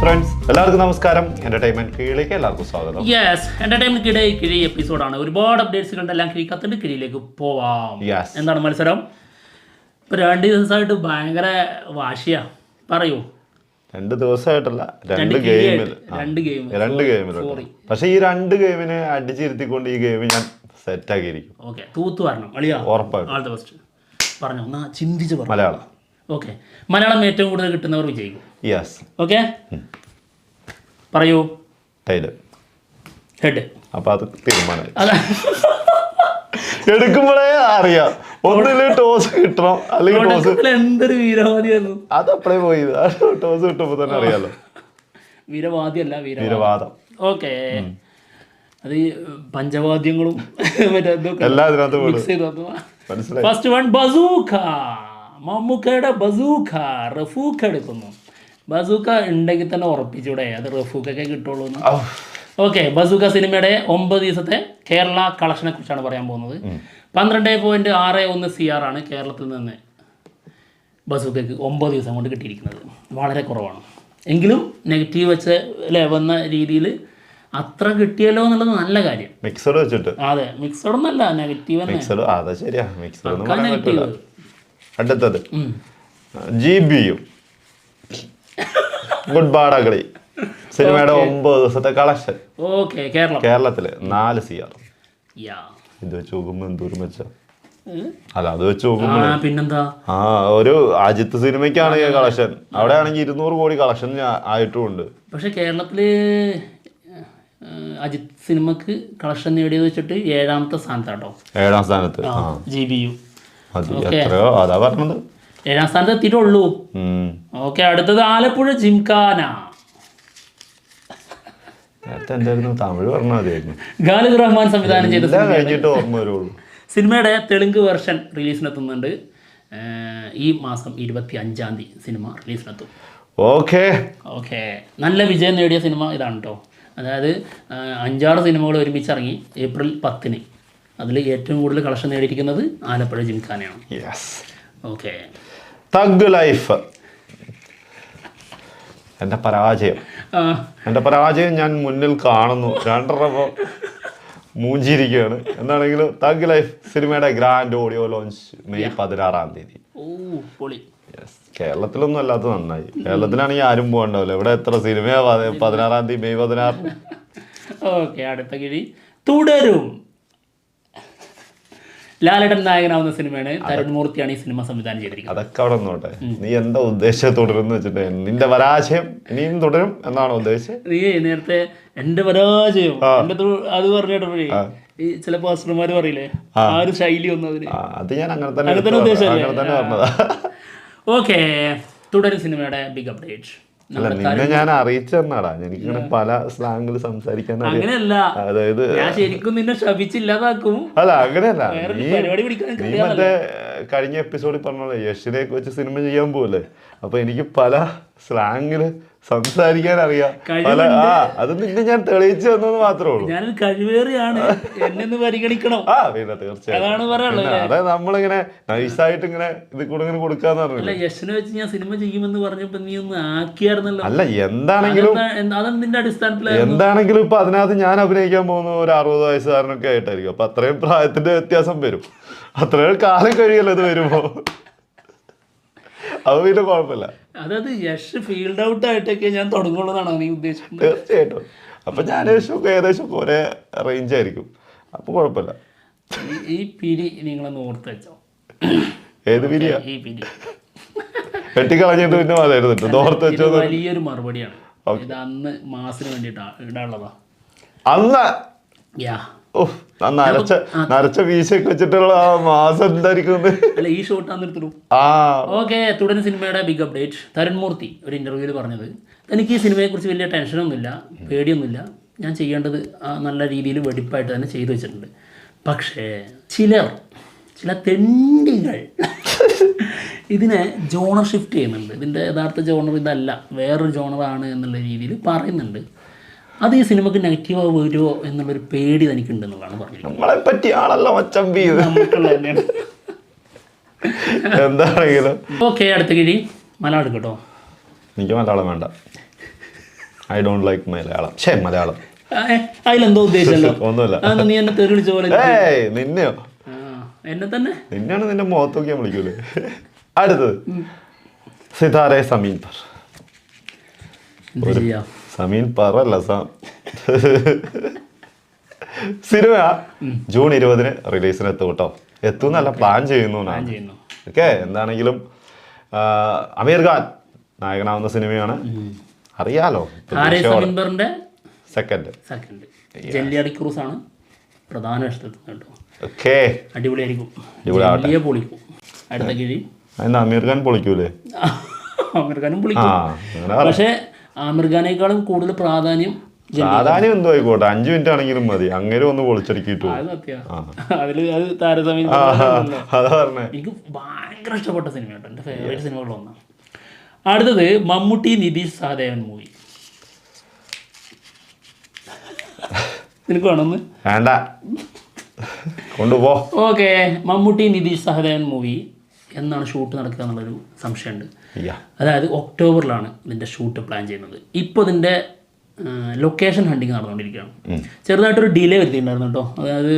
Friends, എല്ലാവർക്കും നമസ്കാരം. Entertainment കീഴിലേക്ക് എല്ലാവർക്കും സ്വാഗതം. യെസ്, എന്റർടൈൻമെന്റ് കിഴി എപ്പിസോഡാണ്. ഒരുപാട് അപ്ഡേറ്റ്സുകളുണ്ട്. എല്ലാം കിഴിക്കത്തിന്റെ കിഴിയിലേക്ക് പോവാം. എന്താണ് മത്സരം? ഇപ്പൊ 2 ദിവസമായിട്ട് ഭയങ്കര വാശിയാ. പറയൂ. 2 ദിവസമായിട്ടല്ല, രണ്ട് ഗെയിമിൽ. പക്ഷെ ഈ 2 ഗെയിമിനെ അടിച്ചിരുത്തിക്കൊണ്ട് ഈ ഗെയിം ഞാൻ സെറ്റ് ആക്കിയിരിക്കും. ഓക്കെ, തൂത്ത് വരണം അളിയാ. ഉറപ്പായിട്ടും. All the best. പറഞ്ഞോ, എന്നാ ചിന്തിച്ച് പറഞ്ഞു. മലയാളം. ഓക്കെ, മലയാളം ഏറ്റവും കൂടുതൽ കിട്ടുന്നവർ വിജയിക്കും. യെസ്. ഓക്കെ, പറയൂ. ടൈല്. ഹെഡ്. അപ്പൊ അത് തീരുമാനം എടുക്കുമ്പോഴേ അറിയാം. ഒന്നില് ടോസ് കിട്ടണം, അല്ലെങ്കിൽ ടോസ്. എന്തൊരു വീരവാദിയായിരുന്നു അത് അപ്പഴേ പോയി. ടോസ് കിട്ടുമ്പോ തന്നെ അറിയാലോ. വീരവാദിയല്ല, വീരവാദം. ഓക്കെ, അത് പഞ്ചവാദ്യങ്ങളും എല്ലാം ഇതിനകത്ത്. First one bazooka. മമ്മൂക്കയുടെ ബസൂക്ക. റഫൂക്ക എടുക്കുന്നു. ബസൂക്ക ഉണ്ടെങ്കിൽ തന്നെ ഉറപ്പിച്ചൂടെ അത് റഫൂക്കൊക്കെ കിട്ടുള്ളൂ. ഓക്കെ, ബസൂക്ക സിനിമയുടെ 9 ദിവസത്തെ കേരള കളക്ഷനെ കുറിച്ചാണ് പറയാൻ പോകുന്നത്. 12.61 CR ആണ് കേരളത്തിൽ നിന്ന് ബസൂക്കയ്ക്ക് 9 ദിവസം കൊണ്ട് കിട്ടിയിരിക്കുന്നത്. വളരെ കുറവാണ്. എങ്കിലും നെഗറ്റീവ് വെച്ച് വന്ന രീതിയിൽ അത്ര കിട്ടിയല്ലോ എന്നുള്ളത് നല്ല കാര്യം. മിക്സഡ് വെച്ചിട്ട്. അതെ, മിക്സഡ് ഒന്നല്ല, നെഗറ്റീവ് നെഗറ്റീവ്. അടുത്തത് GBU ഗുഡ് ബാഡകളി സിനിമയുടെ 9 ദിവസത്തെ കളക്ഷൻ. ഓക്കെ, കേരളത്തില് 4 CR. ഇത് വെച്ച് നോക്കുമ്പോ എന്തോരം വെച്ച അല്ല, അത് വെച്ച് നോക്കുമ്പോ പിന്നെന്താ, ഒരു അജിത്ത് സിനിമയ്ക്കാണ് ഈ കളക്ഷൻ. അവിടെ ആണെങ്കിൽ 200 കോടി കളക്ഷൻ ആയിട്ടുമുണ്ട്. പക്ഷെ കേരളത്തില് അജിത്ത് സിനിമക്ക് കളക്ഷൻ നേടിയത് വെച്ചിട്ട് 7ാമത്തെ സ്ഥാനത്താട്ടോ. 7ാം സ്ഥാനത്ത് GBU. എത്രയോ അതാ പറഞ്ഞത്. 7ാം സ്ഥാനത്ത് എത്തിയിട്ടുള്ളൂ. ഓക്കെ, അടുത്തത് ആലപ്പുഴ ജിംഖാന. എന്തായിരുന്നു തമിഴ് പറഞ്ഞാൽ മതിയായിരുന്നു. ഖാലിദ് റഹ്മാൻ സംവിധാനം ചെയ്ത കഴിഞ്ഞിട്ട് ഓർമ്മ വരുള്ളൂ. സിനിമയുടെ തെലുങ്ക് വെർഷൻ റിലീസിനെത്തുന്നുണ്ട്. ഈ മാസം 25-ാം തീയതി സിനിമ റിലീസിനെത്തും. ഓക്കെ, നല്ല വിജയം നേടിയ സിനിമ ഇതാണ് കേട്ടോ. അതായത് 5-6 സിനിമകൾ ഒരുമിച്ച് ഇറങ്ങി ഏപ്രിൽ 10-ന്. അതിൽ ഏറ്റവും കൂടുതൽ കളക്ഷൻ നേടിയിരിക്കുന്നത് ആലപ്പുഴ ജിംഖാനയാണ്. Okay, thug life. എൻ്റെ പരാജയം ഞാൻ മുന്നിൽ കാണുന്നു. 2.5 മൂഞ്ചിരിക്കുകയാണ്. എന്താണെങ്കിലും തഗ് ലൈഫ് സിനിമയുടെ ഗ്രാൻഡ് ഓഡിയോ ലോഞ്ച് മെയ് 16-ാം തീയതി. കേരളത്തിലൊന്നും അല്ലാത്ത നന്നായി. കേരളത്തിലാണെങ്കിൽ ആരും പോകണ്ടാവില്ല. ഇവിടെ എത്ര സിനിമയാ 16-ാം തീയതി, മെയ് 16. ഓക്കെ, അടുത്ത കിഴി തുടരും. ലാലേട്ടൻ നായകനാവുന്ന സിനിമയാണ്. തരുൺമൂർത്തിയാണ് ഈ സിനിമ സംവിധാനം ചെയ്തിരിക്കുന്നത്. അതൊക്കെ അവിടെ നോട്ടെ. നീ എന്താ ഉദ്ദേശം തുടരുന്ന് വെച്ചിട്ട്? നിന്റെ പരാജയം ഇനിയും തുടരും എന്നാണ് ഉദ്ദേശിച്ചത്? നീ നേരത്തെ എന്റെ പരാജയം അത് പറഞ്ഞിട്ടപ്പോഴേ ഈ ചില പാസ്റ്റർമാര് പറയില്ലേ, ആ ഒരു ശൈലി ഒന്നും അതിന്. അത് ഞാൻ അങ്ങനെ തന്നെ പറഞ്ഞതാ. ഓക്കെ, തുടരും സിനിമയുടെ ബിഗ് അപ്ഡേറ്റ്. അല്ല, നിന്നെ ഞാൻ അറിയിച്ചെന്നാടാ. എനിക്കിങ്ങനെ പല സ്ലാങ്ങിൽ സംസാരിക്കാൻ. അങ്ങനെയല്ല, അതായത് ഞാൻ ശരിക്കും നിന്നെ ശപിച്ചില്ലാതാക്കും. അല്ല, അങ്ങനെയല്ല. നീ മറ്റേ കഴിഞ്ഞ എപ്പിസോഡിൽ പറഞ്ഞോളെ യഷിനെയൊക്കെ വെച്ച് സിനിമ ചെയ്യാൻ പോവല്ലേ. അപ്പൊ എനിക്ക് പല സ്ലാങ്ങില് സംസാരിക്കാൻ അറിയാം. അത് നിന്നെ ഞാൻ തെളിയിച്ചു തന്നെന്ന് മാത്രമേ ഉള്ളൂ. ഞാനൊരു കഴിവേറിയാണ്, എന്നെ പരിഗണിക്കണം. പിന്നെ തീർച്ചയായും അതാണ് പറയാനുള്ളത്. അതായത് നമ്മളിങ്ങനെ നൈസായിട്ട് ഇങ്ങനെ ഇത് കൂടെ ഇങ്ങനെ കൊടുക്കാന്ന് പറഞ്ഞു. യശിനെ വെച്ച് ഞാൻ സിനിമ ചെയ്യുമെന്ന് പറഞ്ഞപ്പോ നീ ഒന്ന് ആക്കിയായിരുന്നല്ലോ. അല്ല, എന്താണെങ്കിലും അതെന്തിന്റെ അടിസ്ഥാനത്തിൽ എന്താണെങ്കിലും ഇപ്പൊ അതിനകത്ത് ഞാൻ അഭിനയിക്കാൻ പോകുന്ന ഒരു 60 വയസ്സുകാരനൊക്കെ ആയിട്ടായിരിക്കും. അപ്പൊ അത്രയും പ്രായത്തിന്റെ വ്യത്യാസം വരും. അത്രയും കാലം കഴിയല്ലോ ഇത് വരുമ്പോ. അത് പിന്നെ കുഴപ്പമില്ല. അതായത് യശ് ഫീൽഡ് ഔട്ട് ആയിട്ടൊക്കെ ഞാൻ തുടങ്ങുള്ളതാണ് നീ ഉദ്ദേശിക്കുന്നത്? തീർച്ചയായിട്ടും. അപ്പൊ ഞാൻ ഏകദേശം ഒരേ റേഞ്ച് ആയിരിക്കും. അപ്പൊ കുഴപ്പമില്ല. ഈ പിരി നിങ്ങളൊന്ന് ഓർത്ത് വെച്ചോ. ഏത് പിരിയാ? ഈ പിരി വെട്ടിക്കളഞ്ഞിട്ട് പിന്നെ മതിയായിരുന്നു. ഓർത്ത് വെച്ചോ. വലിയൊരു മറുപടിയാണ് ഇത്. അന്ന് മാസിന് വേണ്ടിട്ടാ ഇടാനുള്ളതാ. അന്ന് നരച്ച വീശൊക്കെ വെച്ചിട്ടുള്ള ആ മാസം എന്തായിരിക്കും? അല്ല, ഈ ഷോട്ടാന്ന് എടുത്തിടും. ഓക്കെ, തുടരുന്ന സിനിമയുടെ ബിഗ് അപ്ഡേറ്റ്. തരുൺമൂർത്തി ഒരു ഇന്റർവ്യൂവിൽ പറഞ്ഞത്, എനിക്ക് ഈ സിനിമയെക്കുറിച്ച് വലിയ ടെൻഷനൊന്നുമില്ല, പേടിയൊന്നുമില്ല. ഞാൻ ചെയ്യേണ്ടത് നല്ല രീതിയിൽ വെടിപ്പായിട്ട് തന്നെ ചെയ്തു വെച്ചിട്ടുണ്ട്. പക്ഷേ ചില തെണ്ടികൾ ഇതിനെ ജോണർ ഷിഫ്റ്റ് ചെയ്യുന്നുണ്ട്. ഇതിൻ്റെ യഥാർത്ഥ ജോണർ ഇതല്ല, വേറൊരു ജോണറാണ് എന്നുള്ള രീതിയിൽ പറയുന്നുണ്ട്. അത് ഈ സിനിമക്ക് നെഗറ്റീവായി വരുമോ എന്നുള്ളൊരു പേടി തനിക്കുണ്ടെന്നുള്ളതാണ് പറഞ്ഞത്. നമ്മളെ പറ്റി ആണല്ലോ മച്ചമ്പി നമുക്കുള്ള തന്നെയാണ്. എന്താണെങ്കിലും ഓക്കെ, അടുത്ത കിഴി മലയാളം കേട്ടോ. എനിക്ക് മലയാളം വേണ്ട. I don't like Malayalam. Malayalam അതിലെന്തോ ഉദ്ദേശമല്ലോ. ഒന്നുമില്ല. നീ എന്നെ തെറി വിളിച്ച പോലെ. നിന്നെയോ? എന്നെ തന്നെ. നിന്നെയാണ് നിന്റെ മുഖത്തൊക്കെ ഞാൻ വിളിക്കൂലേ. അടുത്തത് സിതാരെ സമീൻ പർ. സമീൻ പറ അല്ല സിനിമ ജൂൺ 20 റിലീസിന് എത്തും കേട്ടോ. എത്തുന്നല്ല, പ്ലാൻ ചെയ്യുന്നു. ഓക്കെ, എന്താണെങ്കിലും അമീർ ഖാൻ നായകനാവുന്ന സിനിമയാണ്. അറിയാലോ. സെക്കൻഡ് ജെല്ലിയാടി ക്രൂസ് ആണ് പ്രധാന വേഷത്തിൽ കേട്ടോ. ഓക്കെ, അടിപൊളിയായിരിക്കും. പൊളിക്കും. അടുത്ത കിഴി അമീർ ഖാൻ പൊളിക്കൂലേ? ആമിർ ഖാനും പൊളിക്കും. പക്ഷെ ആമിർ ഖാനേക്കാളും കൂടുതൽ പ്രാധാന്യം എന്തോ ആയിക്കോട്ടെ, 5 മിനിറ്റ് ആണെങ്കിലും മതി. അങ്ങനെ ഒന്ന് പൊളിച്ചടിക്കിട്ടു. എനിക്ക് ഭയങ്കര ഇഷ്ടപ്പെട്ട സിനിമ കേട്ടോ. എൻ്റെ ഫേവറേറ്റ് സിനിമകളൊന്നാണ്. അടുത്തത് മമ്മൂട്ടി നിതീഷ് സഹദേവൻ മൂവി. നിനക്ക് വേണമെന്ന്? വേണ്ട, കൊണ്ടുപോ. ഓക്കെ, മമ്മൂട്ടി നിതീഷ് സഹദേവൻ മൂവി എന്നാണ് ഷൂട്ട് നടക്കുക എന്നുള്ളൊരു സംശയമുണ്ട്. അതായത് ഒക്ടോബറിലാണ് ഇതിൻ്റെ ഷൂട്ട് പ്ലാൻ ചെയ്യുന്നത്. ഇപ്പോൾ ഇതിൻ്റെ ലൊക്കേഷൻ ഹണ്ടിങ് നടന്നുകൊണ്ടിരിക്കുകയാണ്. ചെറുതായിട്ടൊരു ഡിലേ വരുത്തിയിട്ടുണ്ടായിരുന്നു കേട്ടോ. അതായത്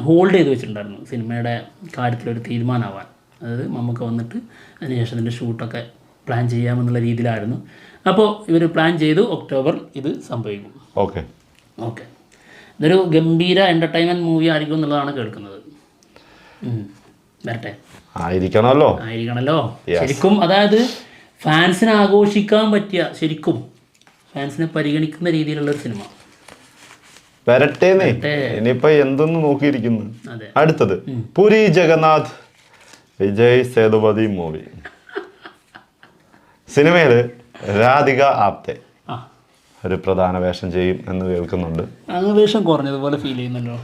ഹോൾഡ് ചെയ്ത് വെച്ചിട്ടുണ്ടായിരുന്നു സിനിമയുടെ കാര്യത്തിലൊരു തീരുമാനമാവാൻ. അതായത് നമുക്ക് വന്നിട്ട് അതിനുശേഷം ഇതിൻ്റെ ഷൂട്ടൊക്കെ പ്ലാൻ ചെയ്യാമെന്നുള്ള രീതിയിലായിരുന്നു. അപ്പോൾ ഇവർ പ്ലാൻ ചെയ്തു ഒക്ടോബർ ഇത് സംഭവിക്കും. ഓക്കെ ഓക്കെ, ഇതൊരു ഗംഭീര എൻ്റർടൈൻമെൻറ്റ് മൂവി ആയിരിക്കും എന്നുള്ളതാണ് കേൾക്കുന്നത്. വരട്ടെ. ആയിരിക്കണമല്ലോ. ശരിക്കും അതായത് ഫാൻസിനെ ആഘോഷിക്കാൻ പറ്റിയ, ശരിക്കും ഫാൻസിനെ പരിഗണിക്കുന്ന രീതിയിലുള്ള ഒരു സിനിമ വരട്ടെ. ഇനിയിപ്പോ എന്തൊന്ന് നോക്കിയിരിക്കുന്നു. അടുത്തത് പുരി ജഗന്നാഥ് വിജയ് സേതുപതി മൂവി. സിനിമയില് രാധിക ആപ്തെ ഒരു പ്രധാന വേഷം ചെയ്യും എന്ന് കേൾക്കുന്നുണ്ട്. വേഷം കുറഞ്ഞതുപോലെ ഫീൽ ചെയ്യുന്നല്ലോ.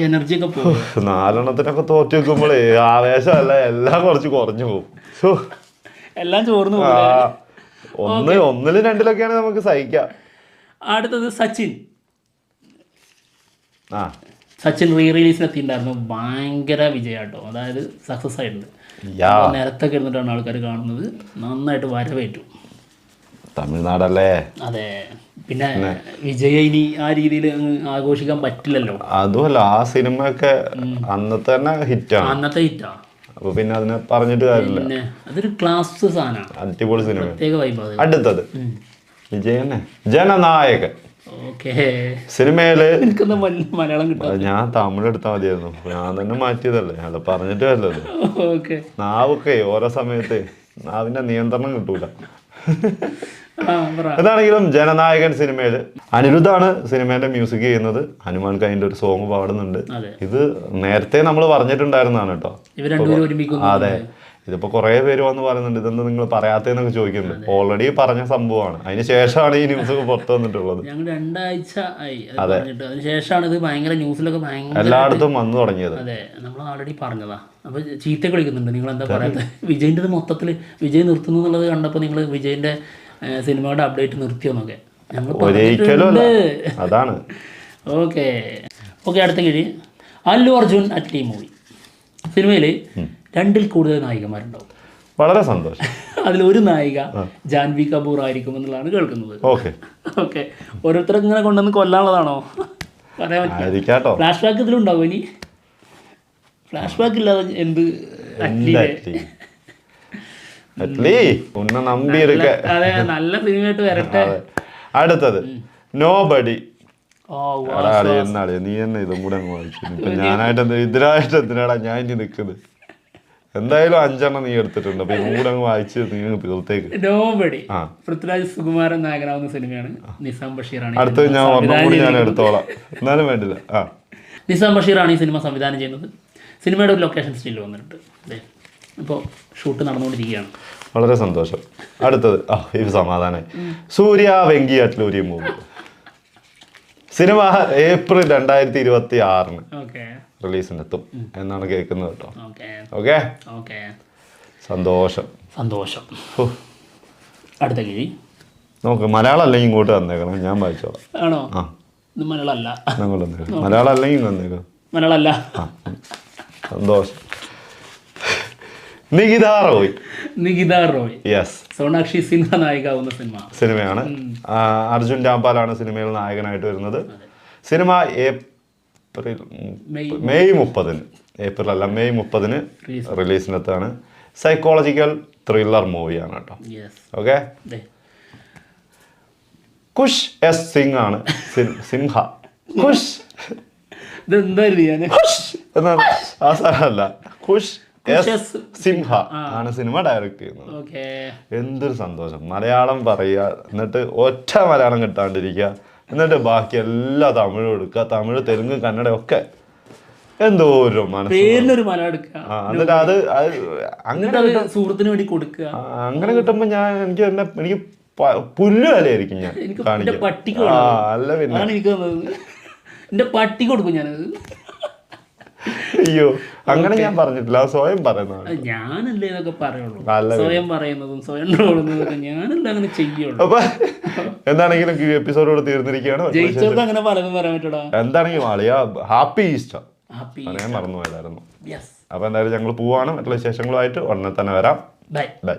എനർജി ഒക്കെ പോകും. 4 തോറ്റു വെക്കുമ്പോഴേ ആവേശമല്ല, എല്ലാം കുറച്ച് കുറഞ്ഞു പോകും. എല്ലാം ചോർന്നു പോകും. 1, 2 നമുക്ക് സഹിക്കാം. അടുത്തത് സച്ചിൻ റീ റിലീസിന് എത്തിയിട്ടുണ്ടായിരുന്നു. ഭയങ്കര വിജയാട്ടോ. അതായത് സക്സസ് ആയിട്ടുണ്ട്. നിരത്തൊക്കെ ഇരുന്നിട്ടാണ് ആൾക്കാർ കാണുന്നത്. നന്നായിട്ട് വരവേറ്റു. തമിഴ്നാടല്ലേ? അതെ. പിന്നെ വിജയ ഇനി ആ രീതിയിൽ ആഘോഷിക്കാൻ പറ്റില്ലല്ലോ. അതുമല്ല, ആ സിനിമ ഒക്കെ അന്നത്തെ ഹിറ്റാ. അപ്പൊ പിന്നെ അതിനെ പറഞ്ഞിട്ട് കാര്യമില്ല. പിന്നെ അതൊരു ക്ലാസ് സാധനമാണ്. അടിപൊളി സിനിമ. പ്രത്യേക വൈബ്. അടുത്തത് വിജയനെ ജനനായകൻ. സിനിമയില് മലയാളം കിട്ടും. ഞാൻ തമിഴ് എടുത്താൽ മതിയായിരുന്നു. ഞാൻ തന്നെ മാറ്റിയതല്ലേ, അത് പറഞ്ഞിട്ട് കാര്യമല്ലോ. നാവൊക്കെ ഓരോ സമയത്ത് നാവിന്റെ നിയന്ത്രണം കിട്ടൂല. എന്താണെങ്കിലും ജനനായകൻ സിനിമയില് അനിരുദ്ധാണ് സിനിമേന്റെ മ്യൂസിക് ചെയ്യുന്നത്. ഹനുമാൻ കൈൻ്റെ ഒരു സോങ് പാടുന്നുണ്ട്. ഇത് നേരത്തെ നമ്മൾ പറഞ്ഞിട്ടുണ്ടായിരുന്നതാണ് കേട്ടോ. അതെ, ഇതിപ്പോ കുറെ പേര് വന്ന് പറയുന്നുണ്ട് ഇതെന്താ നിങ്ങൾ പറയാത്തതെന്നൊക്കെ ചോദിക്കുന്നുണ്ട്. ഓൾറെഡി പറഞ്ഞ സംഭവമാണ്. അതിന് ശേഷമാണ് ഈ ന്യൂസ് ഒക്കെ പുറത്തു വന്നിട്ടുള്ളത്. അതെ, അതിനുശേഷമാണ് ഇത് ഭയങ്കര ന്യൂസിലൊക്കെ എല്ലായിടത്തും വന്നു തുടങ്ങിയത്. അതെ, നമ്മൾ ഓൾറെഡി പറഞ്ഞതാ. അപ്പൊ ചീത്ത കളിക്കുന്നുണ്ട്, നിങ്ങൾ എന്താ പറയാത്തത്? വിജയിന്റെ മൊത്തത്തിൽ വിജയ് നിർത്തുന്നു എന്നുള്ളത് കണ്ടപ്പോൾ നിങ്ങൾ വിജയിന്റെ സിനിമയുടെ അപ്ഡേറ്റ് നിർത്തിയോന്നൊക്കെ ഞങ്ങൾ അതാണ്. ഓക്കെ, അടുത്ത കിഴി അല്ലു അർജുൻ അറ്റ് മൂവി. സിനിമയിൽ 2 കൂടുതൽ നായികമാരുണ്ടാവും. വളരെ സന്തോഷം. അതിലൊരു നായിക ജാൻവി കപൂർ ആയിരിക്കും എന്നുള്ളതാണ് കേൾക്കുന്നത്. ഓക്കെ, ഓരോരുത്തരും ഇങ്ങനെ കൊണ്ടുവന്ന് കൊല്ലാനുള്ളതാണോ പറയാൻ പറ്റില്ല. ഫ്ലാഷ് ബാക്ക് ഇതിലുണ്ടാവും. ഇനി ഫ്ലാഷ് ബാക്ക് ഇല്ലാതെ എന്ത്? അതെ, നല്ല സിനിമയായിട്ട് വരട്ടെ. അടുത്തത് നോബഡി. നീ തന്നെ ഇതും കൂടെ അങ്ങ് വായിച്ചു. ഇപ്പൊ ഞാനായിട്ട് ഇതിനായിട്ട് എന്തിനാടാ ഞാൻ ഇനി നിൽക്കുന്നത്? എന്തായാലും 5 നീ എടുത്തിട്ടുണ്ട്. അപ്പൊ ഇതും കൂടെ അങ്ങ് വായിച്ച് നീ തീർത്തേക്ക്. നോബഡി പൃഥ്വിരാജ് സുകുമാരൻ നായകനാവുന്ന സിനിമയാണ്. നിസാം ബഷീറാണ്. അടുത്തത് ഞാൻ ഒരെണ്ണം ഞാൻ എടുത്തോളാം, എന്നാലും വേണ്ടില്ല. നിസാം ബഷീറാണ് ഈ സിനിമ സംവിധാനം ചെയ്യുന്നത്. സിനിമയുടെ ഒരു ലൊക്കേഷൻ സ്റ്റിൽ വന്നിട്ടുണ്ട്. ഇപ്പോൾ ഷൂട്ട് നടന്നുകൊണ്ടിരിക്കുകയാണ്. വളരെ സന്തോഷം. അടുത്തത് ഇത് സമാധാനമായി. Suriya Venky Atluri movie. Cinema April 2026 റിലീസിനെത്തും എന്നാണ് കേൾക്കുന്നത് കേട്ടോ. ഓക്കെ, സന്തോഷം. അടുത്ത കിഴി നോക്ക്. മലയാളം അല്ലെങ്കിൽ ഇങ്ങോട്ട് തന്നേക്കണം, ഞാൻ വായിച്ചോളാം. ആണോ? മലയാളം അല്ല. മലയാളം അല്ലെങ്കിൽ തന്നേക്കണം. മലയാളം അല്ല. സന്തോഷം. നികിത റോയ്. നികിത റോയ്, യെസ്, സോണാക്ഷി സിൻഹ നായികാവുന്ന സിനിമയാണ്. അർജുൻ രാംപാലാണ് സിനിമയിൽ നായകനായിട്ട് വരുന്നത്. സിനിമ മെയ് 30-ന്, ഏപ്രിൽ അല്ല മെയ് 30-ന് റിലീസിനെത്താണ്. സൈക്കോളജിക്കൽ ത്രില്ലർ മൂവിയാണ് കേട്ടോ. ഓക്കെ. കുഷ് എസ് സിംഗ് ആണ് സിൻഹ. കുഷ് എന്നാണ് ആ സാധനമല്ല, കുഷ് എസ് സിൻഹ ആണ് സിനിമ ഡയറക്റ്റ് ചെയ്യുന്നത്. എന്തൊരു സന്തോഷം. മലയാളം പറയുക, എന്നിട്ട് ഒറ്റ മലയാളം കിട്ടാണ്ടിരിക്കുക, എന്നിട്ട് ബാക്കി എല്ലാ തമിഴും എടുക്കുക, തമിഴ്, തെലുങ്ക്, കന്നഡ ഒക്കെ. എന്തോ ഒരു മനസ്സിലൊരു മല എടുക്കുക, എന്നിട്ട് അത് അങ്ങനെ സുഹൃത്തിന് വേണ്ടി കൊടുക്കുക. അങ്ങനെ കിട്ടുമ്പോ എനിക്ക് പുല്ല് വിലയായിരിക്കും ഞാൻ കാണിക്കും. അല്ല പിന്നെ എന്റെ പട്ടി കൊടുക്കും ഞാനത്. അയ്യോ, അങ്ങനെ ഞാൻ പറഞ്ഞിട്ടില്ല, സ്വയം പറയുന്നതാണ്. ഞാനല്ലേ ഇതൊക്കെ പറയുള്ളൂ, സ്വയം പറയുന്നതും സ്വയം ട്രോളുന്നതൊക്കെ ഞാനല്ല അങ്ങനെ ചെയ്യുള്ളൂ. അപ്പൊ എന്താണെങ്കിലും ഈ എപ്പിസോഡോട് തീർന്നിരിക്കുകയാണ്. ജയിച്ചവർക്ക് അങ്ങനെ പലതും പറയാൻ പറ്റൂടാ. എന്താണെങ്കിലും ആളിയാ ഹാപ്പി ഈസ്റ്റർ പറയാൻ മറന്നുപോയതായിരുന്നു. അപ്പൊ എന്തായാലും ഞങ്ങൾ പോവാണ്. മറ്റുള്ള വിശേഷങ്ങളുമായിട്ട് ഉടനെ തന്നെ വരാം. ബൈ.